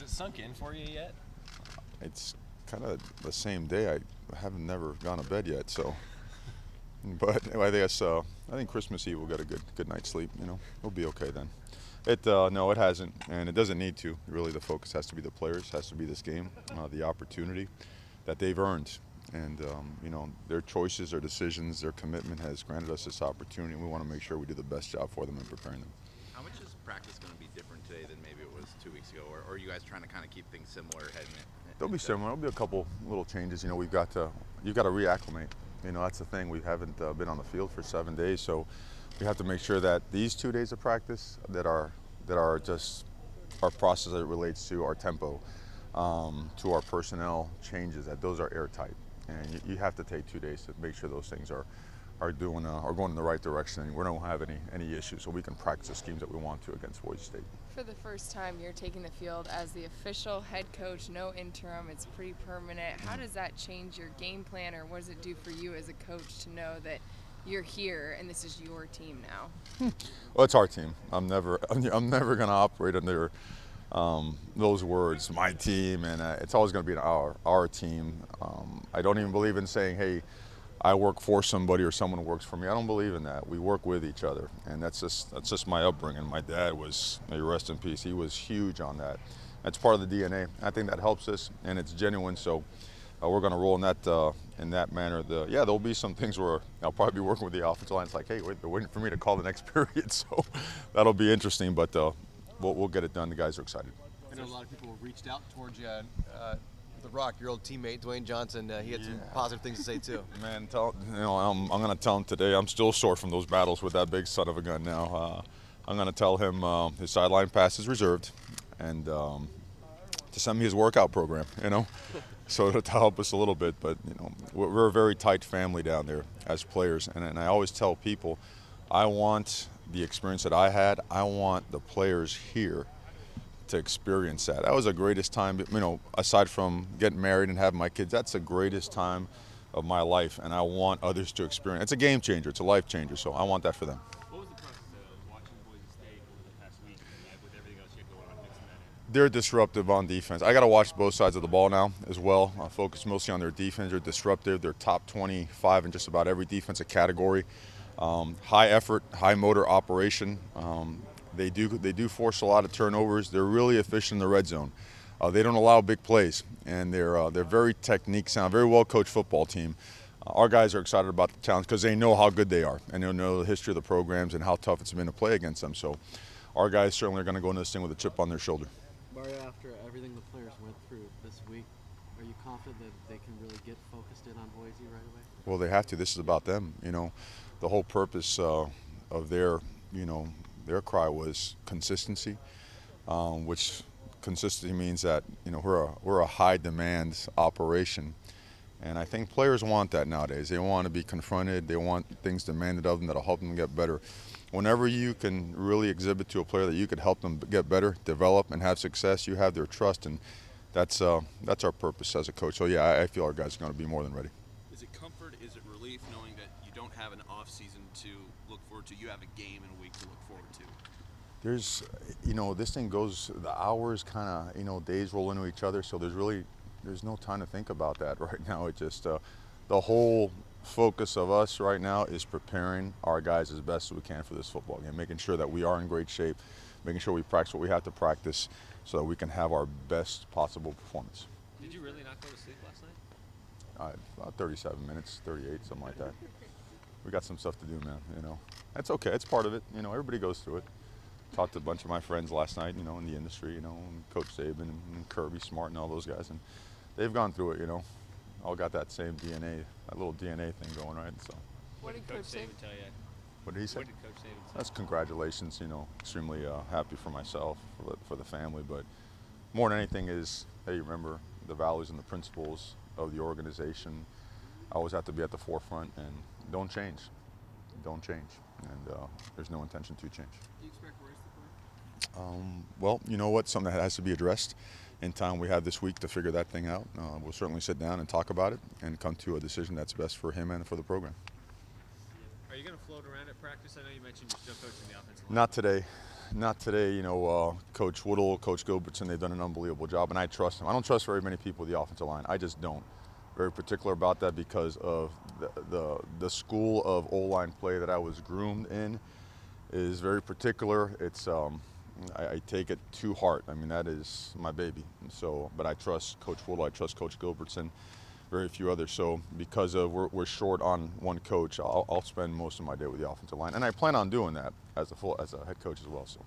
it sunk in for you yet? It's kind of the same day. I haven't never gone to bed yet, so. But I guess I think Christmas Eve we'll get a good night's sleep. We'll be okay then. No, it hasn't, and it doesn't need to. Really, the focus has to be the players, has to be this game, the opportunity that they've earned, and their choices, their decisions, their commitment has granted us this opportunity. And we want to make sure we do the best job for them in preparing them. How much is practice going to be different today than maybe it was 2 weeks ago, or are you guys trying to kind of keep things similar heading in? They'll be similar. There'll be a couple little changes. You've got to reacclimate. That's the thing. We haven't been on the field for 7 days, so we have to make sure that these 2 days of practice that are just our process that relates to our tempo, to our personnel changes, that those are airtight. And you have to take 2 days to make sure those things are going in the right direction, and we don't have any issues, so we can practice the schemes that we want to against Boise State. For the first time, you're taking the field as the official head coach, no interim. It's pretty permanent. How does that change your game plan, or what does it do for you as a coach to know that you're here and this is your team now? Well, it's our team. I'm never going to operate under those words, my team, and it's always going to be our team. I don't even believe in saying, hey, I work for somebody or someone works for me. I don't believe in that. We work with each other, and that's just my upbringing. My dad was, may he rest in peace, he was huge on that. That's part of the DNA. I think that helps us, and it's genuine. So we're going to roll in that manner. There'll be some things where I'll probably be working with the offensive line. It's like, hey, wait, they're waiting for me to call the next period. So that'll be interesting, but we'll get it done. The guys are excited. I know a lot of people reached out towards you. The Rock, your old teammate Dwayne Johnson, he had some positive things to say too. Man, I'm going to tell him today. I'm still sore from those battles with that big son of a gun. Now, I'm going to tell him his sideline pass is reserved, and to send me his workout program. So to help us a little bit. But we're a very tight family down there as players, and I always tell people, I want the experience that I had. I want the players here to experience that. That was the greatest time, aside from getting married and having my kids, that's the greatest time of my life, and I want others to experience. It's a game changer, it's a life changer, so I want that for them. What was the process of watching Boise State over the past week with everything else you had going on, mixing that in? They're disruptive on defense. I got to watch both sides of the ball now as well. I focus mostly on their defense. They're disruptive. They're top 25 in just about every defensive category. High effort, high motor operation. They do force a lot of turnovers. They're really efficient in the red zone. They don't allow big plays, and they're very technique sound, very well coached football team. Our guys are excited about the challenge because they know how good they are, and they know the history of the programs and how tough it's been to play against them. So our guys certainly are going to go into this thing with a chip on their shoulder. Mario, after everything the players went through this week, are you confident that they can really get focused in on Boise right away? Well, they have to. This is about them. The whole purpose of their cry was consistency, which consistency means that we're a high demand operation, and I think players want that nowadays. They want to be confronted. They want things demanded of them that'll help them get better. Whenever you can really exhibit to a player that you could help them get better, develop, and have success, you have their trust, and that's our purpose as a coach. So yeah, I feel our guys are going to be more than ready. Is it comfort? Is it relief knowing that you don't have an off season to look forward to? You have a game in a week to look forward to. There's, this thing goes, the hours kind of, days roll into each other, so there's no time to think about that right now. It just, the whole focus of us right now is preparing our guys as best as we can for this football game, making sure that we are in great shape, making sure we practice what we have to practice so that we can have our best possible performance. Did you really not go to sleep last night? About 37 minutes, 38, something like that. We got some stuff to do, man, That's okay, it's part of it, everybody goes through it. Talked to a bunch of my friends last night, in the industry, and Coach Saban and Kirby Smart and all those guys, and they've gone through it, all got that same DNA, that little DNA thing going, right? So. What did Coach Saban tell you? What did he say? What did Coach Saban say? That's congratulations, extremely happy for myself, for the family, but more than anything is, hey, remember the values and the principles of the organization. I always have to be at the forefront, and don't change, and there's no intention to change. Do you expect worse to play? Well, you know what? Something that has to be addressed in time we have this week to figure that thing out. We'll certainly sit down and talk about it and come to a decision that's best for him and for the program. Are you going to float around at practice? I know you mentioned you're still coaching the offensive line. Not today. not today. You know, Coach Woodle, Coach Gilbertson, they've done an unbelievable job, and I trust them. I don't trust very many people with the offensive line. I just don't. Very particular about that because of the school of O-line play that I was groomed in is very particular. It's I take it to heart. I mean, that is my baby. And so, but I trust Coach Woodle. I trust Coach Gilbertson. Very few others. So because of we're short on one coach, I'll spend most of my day with the offensive line, and I plan on doing that as a head coach as well. So.